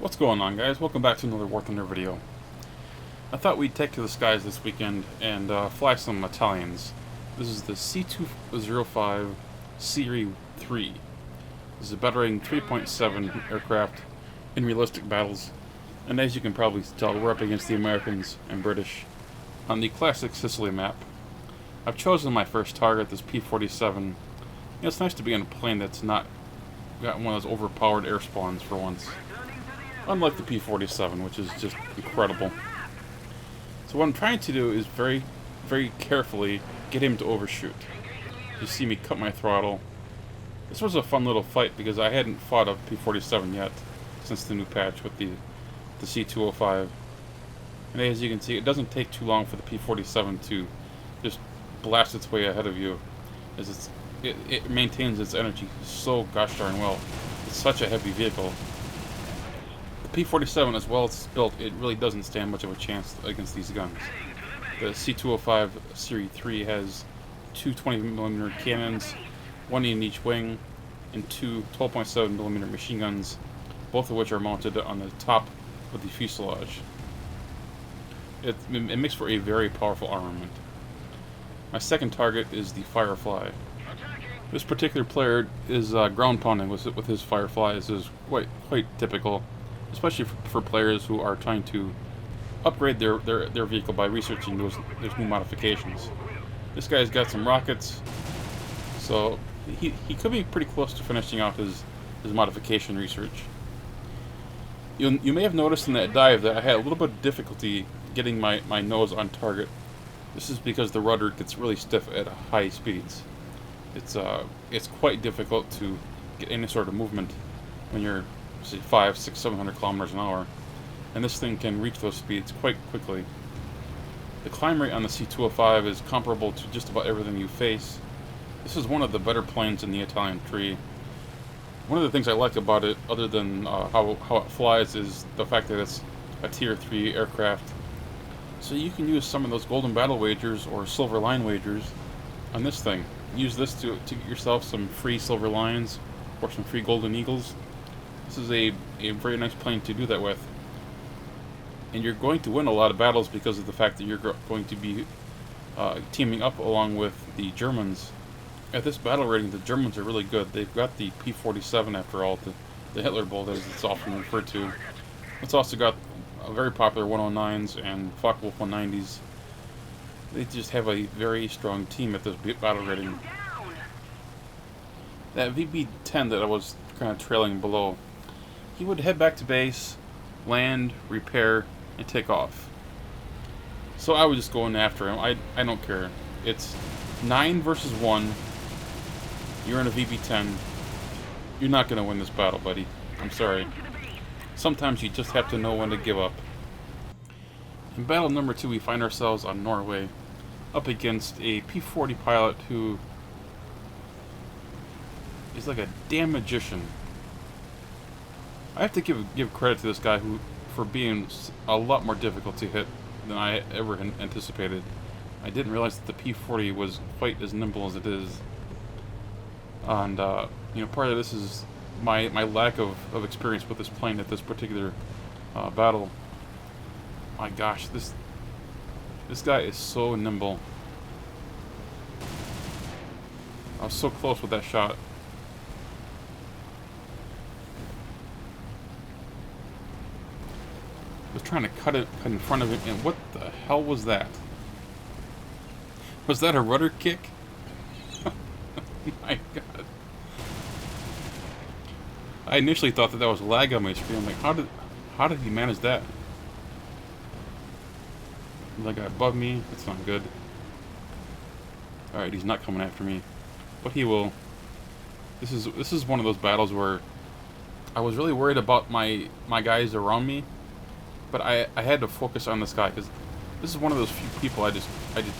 What's going on, guys? Welcome back to another War Thunder video. I thought we'd take to the skies this weekend and fly some Italians. This is the C.205 Serie 3. This is a battering 3.7 aircraft in realistic battles, and as you can probably tell, we're up against the Americans and British on the classic Sicily map. I've chosen my first target, this P-47. It's nice to be on a plane that's not got one of those overpowered air spawns for once. Unlike the P-47, which is just incredible. So what I'm trying to do is very carefully get him to overshoot. You see me cut my throttle. This was a fun little fight because I hadn't fought a P-47 yet since the new patch with the C.205. And as you can see, it doesn't take too long for the P-47 to just blast its way ahead of you, as it maintains its energy so gosh darn well. It's such a heavy vehicle. The P-47, as well as it's built, it really doesn't stand much of a chance against these guns. The C.205 Serie 3 has two 20mm cannons, one in each wing, and two 12.7mm machine guns, both of which are mounted on the top of the fuselage. It makes for a very powerful armament. My second target is the Firefly. This particular player is ground pounding with his Fireflies. This is quite typical, especially for players who are trying to upgrade their vehicle by researching those new modifications. This guy's got some rockets, so he could be pretty close to finishing out his modification research. You may have noticed in that dive that I had a little bit of difficulty getting my nose on target. This is because the rudder gets really stiff at high speeds. It's quite difficult to get any sort of movement when you're, say, 500, 600, 700 kilometers an hour, and this thing can reach those speeds quite quickly. The climb rate on the C.205 is comparable to just about everything you face. This is one of the better planes in the Italian tree. One of the things I like about it, other than how it flies, is the fact that it's a Tier 3 aircraft. So you can use some of those golden battle wagers or silver line wagers on this thing. Use this to get yourself some free silver lines or some free golden eagles. This is a very nice plane to do that with. And you're going to win a lot of battles because of the fact that you're going to be teaming up along with the Germans. At this battle rating, the Germans are really good. They've got the P-47 after all, the Hitler Bolt as it's often referred to. It's also got very popular 109s and Focke-Wulf 190s. They just have a very strong team at this battle rating. That VB-10 that I was kind of trailing below, he would head back to base, land, repair, and take off. So I was just going after him. I don't care. It's 9 versus 1. You're in a VB-10. You're not going to win this battle, buddy. I'm sorry. Sometimes you just have to know when to give up. In battle number 2, we find ourselves on Norway, up against a P-40 pilot who is like a damn magician. I have to give credit to this guy for being a lot more difficult to hit than I ever anticipated. I didn't realize that the P-40 was quite as nimble as it is. And part of this is my lack of experience with this plane at this particular battle. My gosh, this guy is so nimble. I was so close with that shot. I was trying to cut in front of him, and what the hell was that? Was that a rudder kick? My God. I initially thought that was lag on my screen. I'm like, how did he manage that? That guy above me. That's not good. Alright, he's not coming after me. But he will. This is one of those battles where I was really worried about my guys around me, but I had to focus on this guy because this is one of those few people I did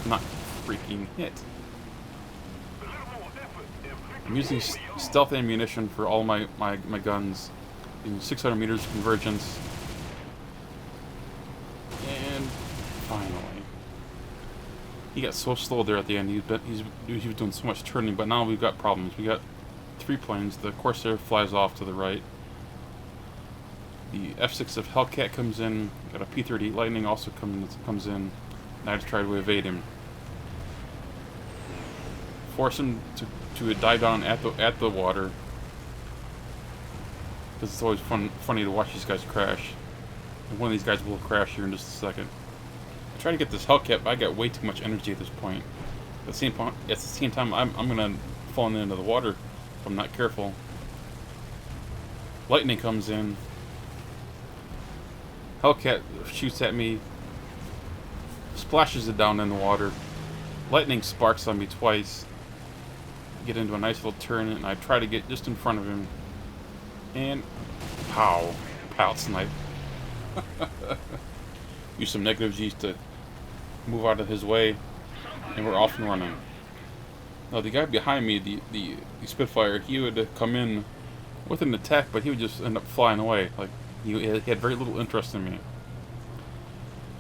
not freaking hit. I'm using stealth ammunition for all my guns, using 600 meters convergence, and finally, he got so slow there at the end. He was doing so much turning, but now we've got problems. We got 3 planes. The CORSAIR flies off to the right. The F6 of Hellcat comes in. Got a P-38 Lightning also comes in. And I just try to evade him. Force him to dive down at the water. Because it's always funny to watch these guys crash. And one of these guys will crash here in just a second. I try to get this Hellcat, but I got way too much energy at this point. At the same time, I'm gonna fall into the water if I'm not careful. Lightning comes in. Hellcat shoots at me, splashes it down in the water. Lightning sparks on me twice. Get into a nice little turn, and I try to get just in front of him. And pow, snipe. Use some negative G's to move out of his way, and we're off and running. Now the guy behind me, the Spitfire, he would come in with an attack, but he would just end up flying away. Like he had very little interest in me.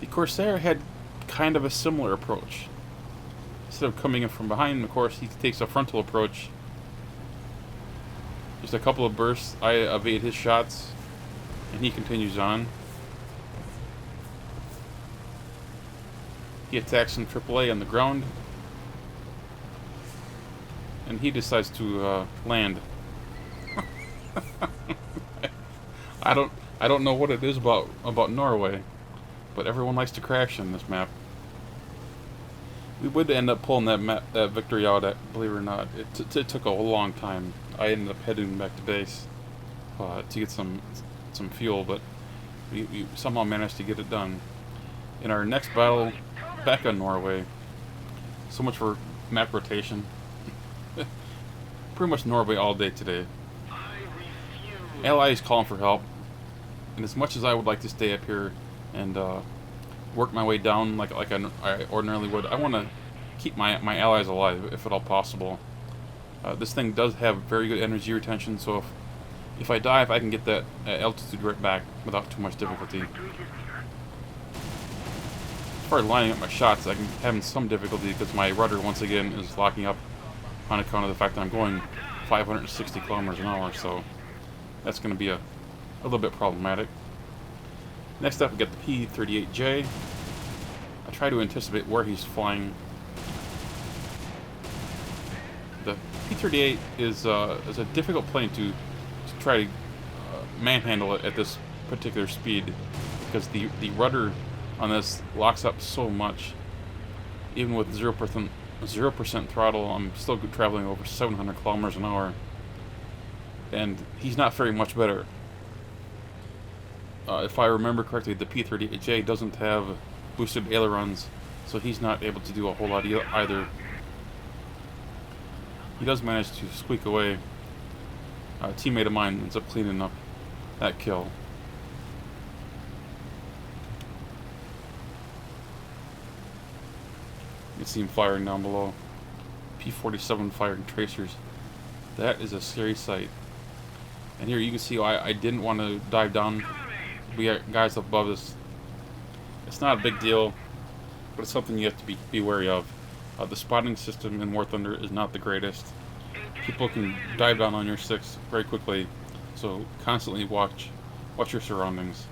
The Corsair had kind of a similar approach. Instead of coming in from behind, of course, he takes a frontal approach. Just a couple of bursts, I evade his shots, and he continues on. He attacks some AAA on the ground, and he decides to land. I don't know what it is about Norway, but everyone likes to crash in this map. We would end up pulling that victory out, believe it or not. It took a long time. I ended up heading back to base to get some fuel, but we somehow managed to get it done. In our next battle, back on Norway, so much for map rotation. Pretty much Norway all day today. Allies calling for help, and as much as I would like to stay up here and work my way down like I ordinarily would, I want to keep my allies alive if at all possible. This thing does have very good energy retention, so if I dive, I can get that altitude right back without too much difficulty. As far as lining up my shots, I'm having some difficulty because my rudder once again is locking up on account of the fact that I'm going 560 kilometers an hour, so that's going to be a little bit problematic. Next up, we got the P-38J. I try to anticipate where he's flying. The P-38 is a difficult plane to try to manhandle it at this particular speed, because the rudder on this locks up so much. Even with 0% throttle, I'm still traveling over 700 kilometers an hour, and he's not faring much better. If I remember correctly, the P-38J doesn't have boosted ailerons, so he's not able to do a whole lot either. He does manage to squeak away. A teammate of mine ends up cleaning up that kill. You can see him firing down below. P-47 firing tracers. That is a scary sight. And here you can see why I didn't want to dive down. We got guys above us. It's not a big deal, but it's something you have to be wary of. The spotting system in War Thunder is not the greatest. People can dive down on your 6 very quickly, so constantly watch your surroundings.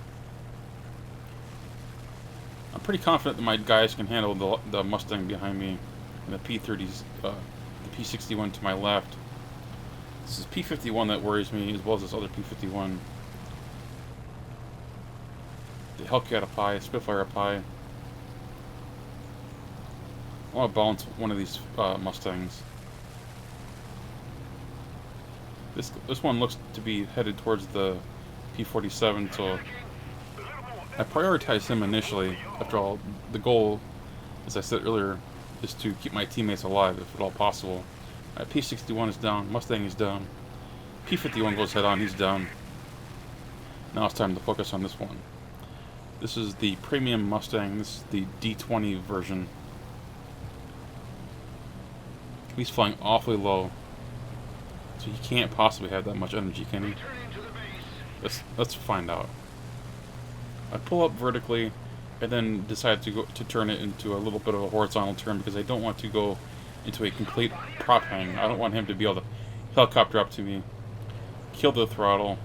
I'm pretty confident that my guys can handle the Mustang behind me and the P-30s, the P-61 to my left. This is P-51 that worries me, as well as this other P-51. The Hellcat up high, Spitfire up high. I want to balance one of these Mustangs. This one looks to be headed towards the P-47, so I prioritize him initially. After all, the goal, as I said earlier, is to keep my teammates alive if at all possible. P-61 is down, Mustang is down, P-51 goes head on, he's down. Now it's time to focus on this one. This is the premium Mustang, this is the D20 version. He's flying awfully low, so he can't possibly have that much energy, can he? Let's find out. I pull up vertically, and then decide to turn it into a little bit of a horizontal turn because I don't want to go into a complete prop hang. I don't want him to be able to helicopter up to me, kill the throttle,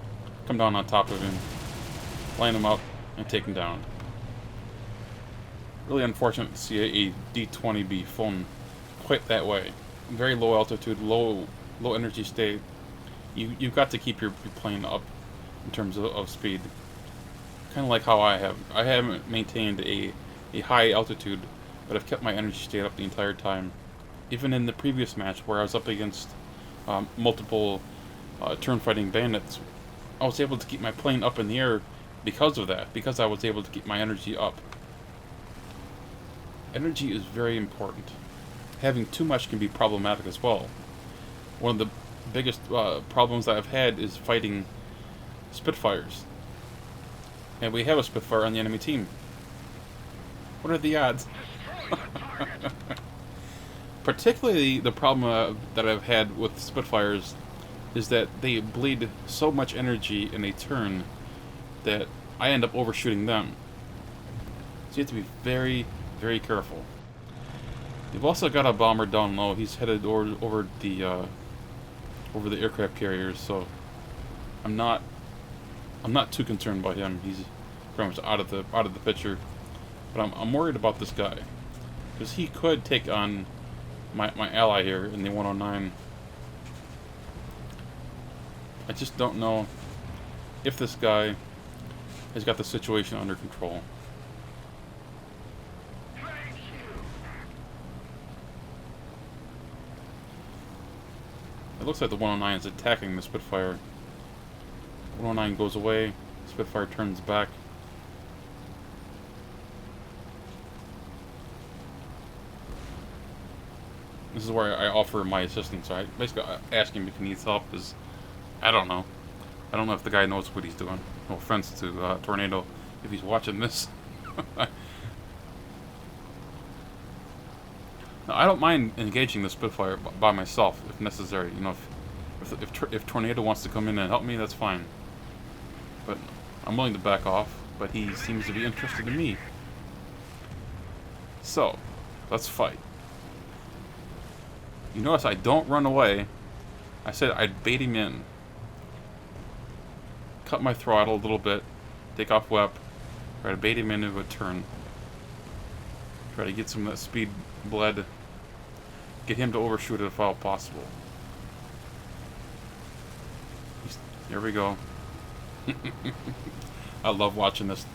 come down on top of him, line them up, and take them down. Really unfortunate to see a D20 be flown quite that way. Very low altitude, low energy state. You've got to keep your plane up in terms of speed. Kind of like how I have. I haven't maintained a high altitude, but I've kept my energy state up the entire time. Even in the previous match where I was up against multiple turn-fighting bandits, I was able to keep my plane up in the air because of that, because I was able to keep my energy up. Energy is very important. Having too much can be problematic as well. One of the biggest problems that I've had is fighting Spitfires. And we have a Spitfire on the enemy team. What are the odds? Particularly the problem that I've had with Spitfires is that they bleed so much energy in a turn that I end up overshooting them. So you have to be very, very careful. You've also got a bomber down low. He's headed over the aircraft carriers, so I'm not too concerned about him. He's pretty much out of the picture. But I'm worried about this guy, because he could take on my ally here in the 109. I just don't know if this guy has got the situation under control. It looks like the 109 is attacking the Spitfire. 109 goes away, Spitfire turns back. This is where I offer my assistance. I basically ask him if he needs help, because I don't know. I don't know if the guy knows what he's doing. No offense to Tornado if he's watching this. Now, I don't mind engaging the Spitfire by myself if necessary. You know, if Tornado wants to come in and help me, that's fine. But I'm willing to back off. But he seems to be interested in me. So, let's fight. You notice I don't run away. I said I'd bait him in. Cut my throttle a little bit. Take off WEP. Try to bait him into a turn. Try to get some of that speed bled. Get him to overshoot it if all possible. Here we go. I love watching this.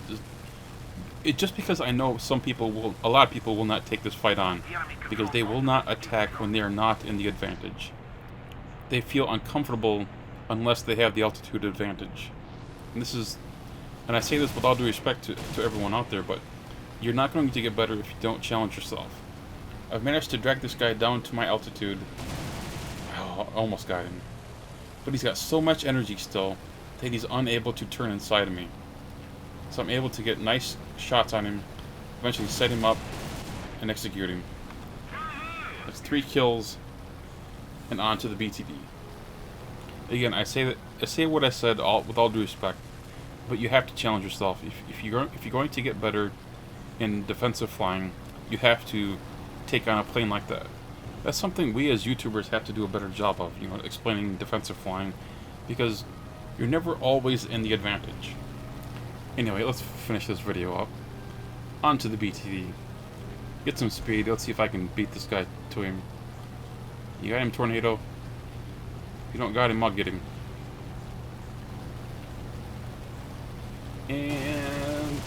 Just because I know a lot of people will not take this fight on, because they will not attack when they are not in the advantage. They feel uncomfortable unless they have the altitude advantage. And I say this with all due respect to everyone out there, but you're not going to get better if you don't challenge yourself. I've managed to drag this guy down to my altitude. Oh, I almost got him. But he's got so much energy still that he's unable to turn inside of me. So I'm able to get nice shots on him, eventually set him up, and execute him. That's 3 kills, and on to the BTD. Again, I say what I said with all due respect, but you have to challenge yourself. If you're going to get better in defensive flying, you have to take on a plane like that. That's something we as YouTubers have to do a better job of, you know, explaining defensive flying, because you're never always in the advantage. Anyway, let's finish this video up. On to the BTD. Get some speed. Let's see if I can beat this guy to him. You got him, Tornado? If you don't got him, I'll get him. And...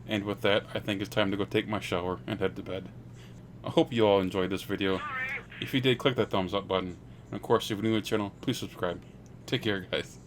And with that, I think it's time to go take my shower and head to bed. I hope you all enjoyed this video. If you did, click that thumbs up button. And of course, if you're new to the channel, please subscribe. Take care, guys.